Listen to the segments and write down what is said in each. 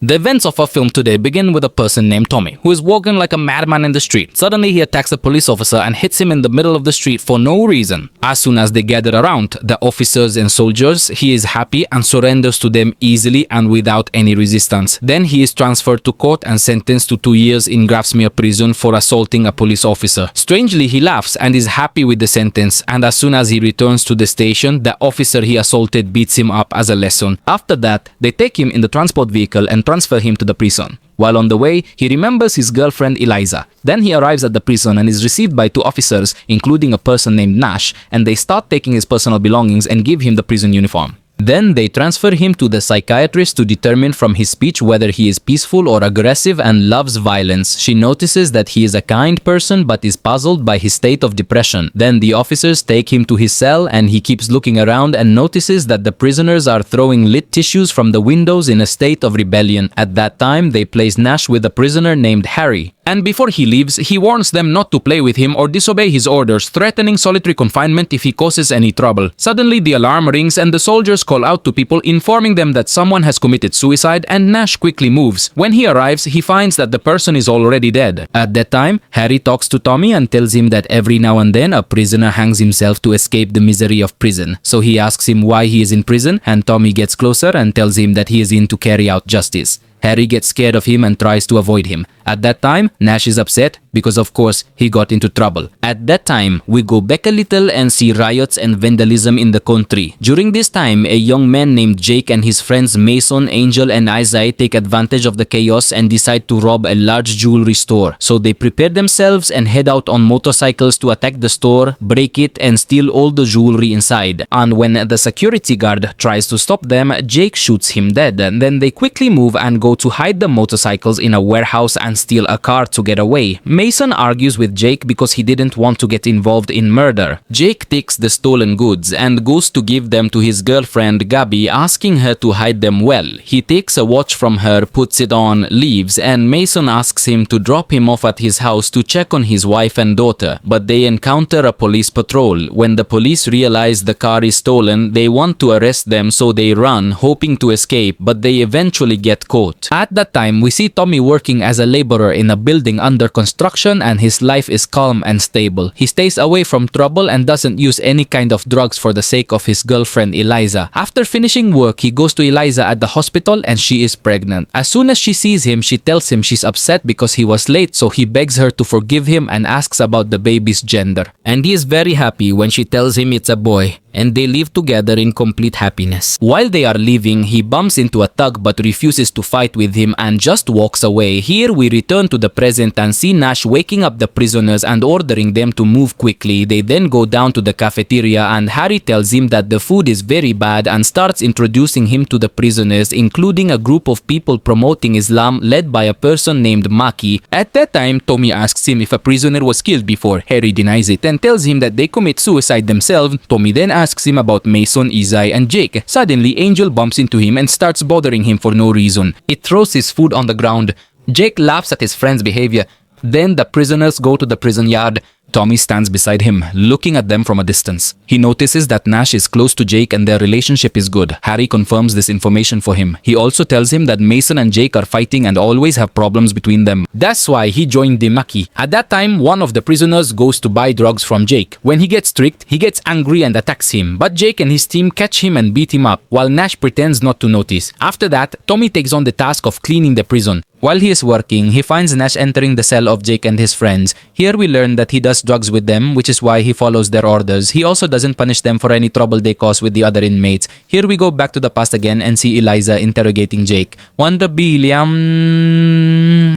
The events of our film today begin with a person named Tommy, who is walking like a madman in the street. Suddenly, he attacks a police officer and hits him in the middle of the street for no reason. As soon as they gather around, the officers and soldiers, he is happy and surrenders to them easily and without any resistance. Then he is transferred to court and sentenced to 2 years in Grafsmere prison for assaulting a police officer. Strangely, he laughs and is happy with the sentence, and as soon as he returns to the station, the officer he assaulted beats him up as a lesson. After that, they take him in the transport vehicle and transfer him to the prison. While on the way, he remembers his girlfriend Eliza. Then he arrives at the prison and is received by 2 officers, including a person named Nash, and they start taking his personal belongings and give him the prison uniform. Then they transfer him to the psychiatrist to determine from his speech whether he is peaceful or aggressive and loves violence. She notices that he is a kind person but is puzzled by his state of depression. Then the officers take him to his cell and he keeps looking around and notices that the prisoners are throwing lit tissues from the windows in a state of rebellion. At that time, they place Nash with a prisoner named Harry. And before he leaves, he warns them not to play with him or disobey his orders, threatening solitary confinement if he causes any trouble. Suddenly, the alarm rings and the soldiers call out to people, informing them that someone has committed suicide, and Nash quickly moves. When he arrives, he finds that the person is already dead. At that time, Harry talks to Tommy and tells him that every now and then a prisoner hangs himself to escape the misery of prison. So he asks him why he is in prison, and Tommy gets closer and tells him that he is in to carry out justice. Harry gets scared of him and tries to avoid him. At that time, Nash is upset because of course he got into trouble. At that time, we go back a little and see riots and vandalism in the country. During this time, a young man named Jake and his friends Mason, Angel, and Isaiah take advantage of the chaos and decide to rob a large jewelry store. So they prepare themselves and head out on motorcycles to attack the store, break it, and steal all the jewelry inside. And when the security guard tries to stop them, Jake shoots him dead. And then they quickly move and go to hide the motorcycles in a warehouse and steal a car to get away. Mason argues with Jake because he didn't want to get involved in murder. Jake takes the stolen goods and goes to give them to his girlfriend Gabby, asking her to hide them well. He takes a watch from her, puts it on, leaves, and Mason asks him to drop him off at his house to check on his wife and daughter. But they encounter a police patrol. When the police realize the car is stolen, they want to arrest them, so they run, hoping to escape, but they eventually get caught. At that time, we see Tommy working as a laborer in a building under construction, and his life is calm and stable. He stays away from trouble and doesn't use any kind of drugs for the sake of his girlfriend Eliza. After finishing work, he goes to Eliza at the hospital and she is pregnant. As soon as she sees him, she tells him she's upset because he was late, so he begs her to forgive him and asks about the baby's gender. And he is very happy when she tells him it's a boy, and they live together in complete happiness. While they are leaving, he bumps into a thug but refuses to fight with him and just walks away. Here we return to the present and see Nash waking up the prisoners and ordering them to move quickly. They then go down to the cafeteria and Harry tells him that the food is very bad and starts introducing him to the prisoners, including a group of people promoting Islam led by a person named Maki. At that time, Tommy asks him if a prisoner was killed before. Harry denies it and tells him that they commit suicide themselves. Tommy then asks him about Mason, Izai, and Jake. Suddenly, Angel bumps into him and starts bothering him for no reason. It throws his food on the ground. Jake laughs at his friend's behavior. Then the prisoners go to the prison yard. Tommy stands beside him, looking at them from a distance. He notices that Nash is close to Jake and their relationship is good. Harry confirms this information for him. He also tells him that Mason and Jake are fighting and always have problems between them. That's why he joined the Maki. At that time, one of the prisoners goes to buy drugs from Jake. When he gets tricked, he gets angry and attacks him. But Jake and his team catch him and beat him up, while Nash pretends not to notice. After that, Tommy takes on the task of cleaning the prison. While he is working, he finds Nash entering the cell of Jake and his friends. Here we learn that he does drugs with them, which is why he follows their orders. He also doesn't punish them for any trouble they cause with the other inmates. Here we go back to the past again and see Eliza interrogating Jake. Wanda Billiam.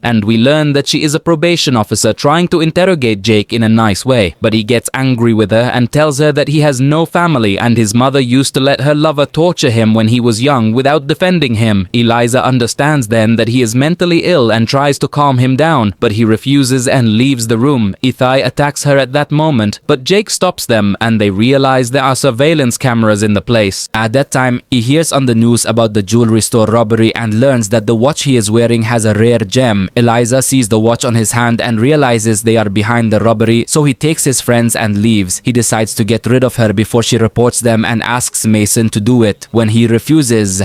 And we learn that she is a probation officer trying to interrogate Jake in a nice way. But he gets angry with her and tells her that he has no family and his mother used to let her lover torture him when he was young without defending him. Eliza understands then that he is mentally ill and tries to calm him down, but he refuses and leaves the room. Ithai attacks her at that moment, but Jake stops them and they realize there are surveillance cameras in the place. At that time, he hears on the news about the jewelry store robbery and learns that the watch he is wearing has a rare gem. Eliza sees the watch on his hand and realizes they are behind the robbery, so he takes his friends and leaves. He decides to get rid of her before she reports them and asks Mason to do it. When he refuses,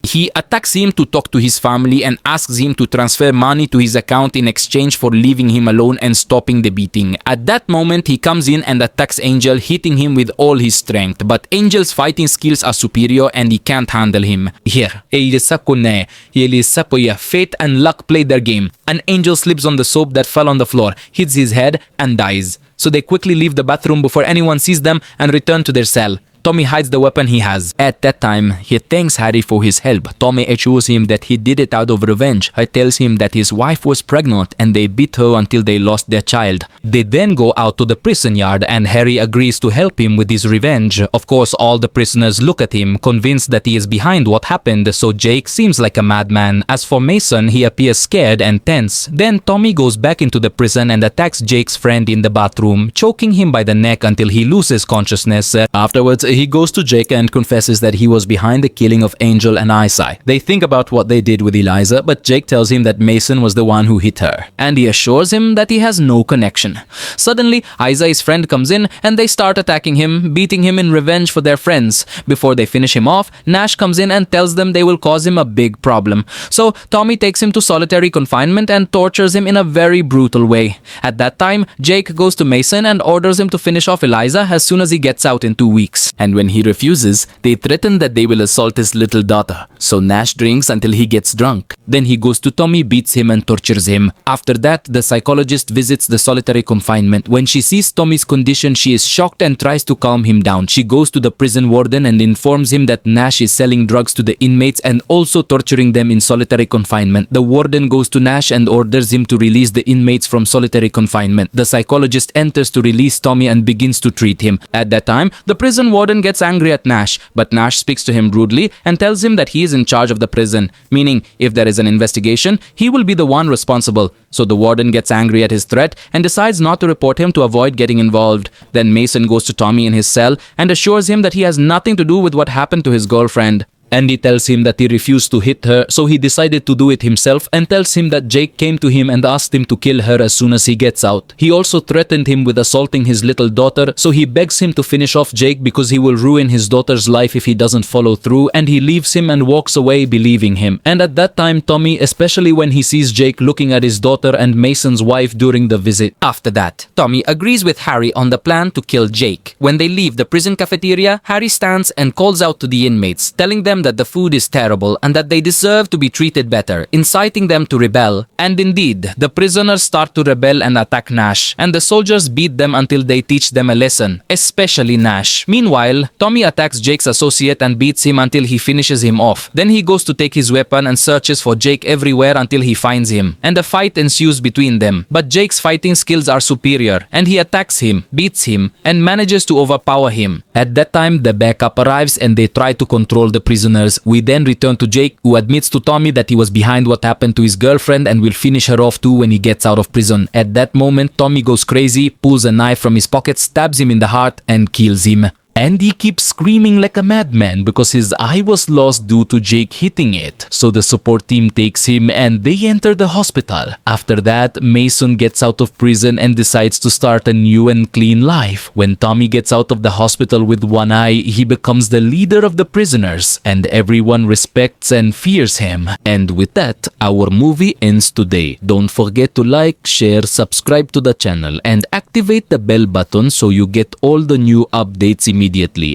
He attacks him to talk to his family and asks him to transfer money to his account in exchange for leaving him alone and stopping the beating. At that moment, he comes in and attacks Angel, hitting him with all his strength. But Angel's fighting skills are superior and he can't handle him. Here, fate and luck play their game. An Angel slips on the soap that fell on the floor, hits his head and dies. So they quickly leave the bathroom before anyone sees them and return to their cell. Tommy hides the weapon he has. At that time, he thanks Harry for his help. Tommy assures him that he did it out of revenge. He tells him that his wife was pregnant and they beat her until they lost their child. They then go out to the prison yard and Harry agrees to help him with his revenge. Of course, all the prisoners look at him, convinced that he is behind what happened, so Jake seems like a madman. As for Mason, he appears scared and tense. Then Tommy goes back into the prison and attacks Jake's friend in the bathroom, choking him by the neck until he loses consciousness. Afterwards, he goes to Jake and confesses that he was behind the killing of Angel and Isai. They think about what they did with Eliza, but Jake tells him that Mason was the one who hit her, and he assures him that he has no connection. Suddenly, Isai's friend comes in and they start attacking him, beating him in revenge for their friends. Before they finish him off, Nash comes in and tells them they will cause him a big problem. So Tommy takes him to solitary confinement and tortures him in a very brutal way. At that time, Jake goes to Mason and orders him to finish off Eliza as soon as he gets out in 2 weeks. And when he refuses, they threaten that they will assault his little daughter. So Nash drinks until he gets drunk. Then he goes to Tommy, beats him and tortures him. After that, the psychologist visits the solitary confinement. When she sees Tommy's condition, she is shocked and tries to calm him down. She goes to the prison warden and informs him that Nash is selling drugs to the inmates and also torturing them in solitary confinement. The warden goes to Nash and orders him to release the inmates from solitary confinement. The psychologist enters to release Tommy and begins to treat him. At that time, the prison warden gets angry at Nash, but Nash speaks to him rudely and tells him that he is in charge of the prison, meaning if there is an investigation, he will be the one responsible. So the warden gets angry at his threat and decides not to report him to avoid getting involved. Then Mason goes to Tommy in his cell and assures him that he has nothing to do with what happened to his girlfriend. And he tells him that he refused to hit her, so he decided to do it himself, and tells him that Jake came to him and asked him to kill her as soon as he gets out. He also threatened him with assaulting his little daughter, so he begs him to finish off Jake because he will ruin his daughter's life if he doesn't follow through, and he leaves him and walks away believing him. And at that time, Tommy, especially when he sees Jake looking at his daughter and Mason's wife during the visit. After that, Tommy agrees with Harry on the plan to kill Jake. When they leave the prison cafeteria, Harry stands and calls out to the inmates, telling them that the food is terrible and that they deserve to be treated better, inciting them to rebel. And indeed, the prisoners start to rebel and attack Nash, and the soldiers beat them until they teach them a lesson, especially Nash. Meanwhile, Tommy attacks Jake's associate and beats him until he finishes him off. Then he goes to take his weapon and searches for Jake everywhere until he finds him, and a fight ensues between them. But Jake's fighting skills are superior, and he attacks him, beats him, and manages to overpower him. At that time, the backup arrives and they try to control the prisoners. We then return to Jake, who admits to Tommy that he was behind what happened to his girlfriend and will finish her off too when he gets out of prison. At that moment, Tommy goes crazy, pulls a knife from his pocket, stabs him in the heart, and kills him. And he keeps screaming like a madman because his eye was lost due to Jake hitting it. So the support team takes him and they enter the hospital. After that, Mason gets out of prison and decides to start a new and clean life. When Tommy gets out of the hospital with one eye, he becomes the leader of the prisoners and everyone respects and fears him. And with that, our movie ends today. Don't forget to like, share, subscribe to the channel and activate the bell button so you get all the new updates immediately.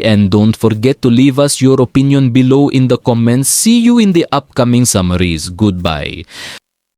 And don't forget to leave us your opinion below in the comments. See you in the upcoming summaries. Goodbye.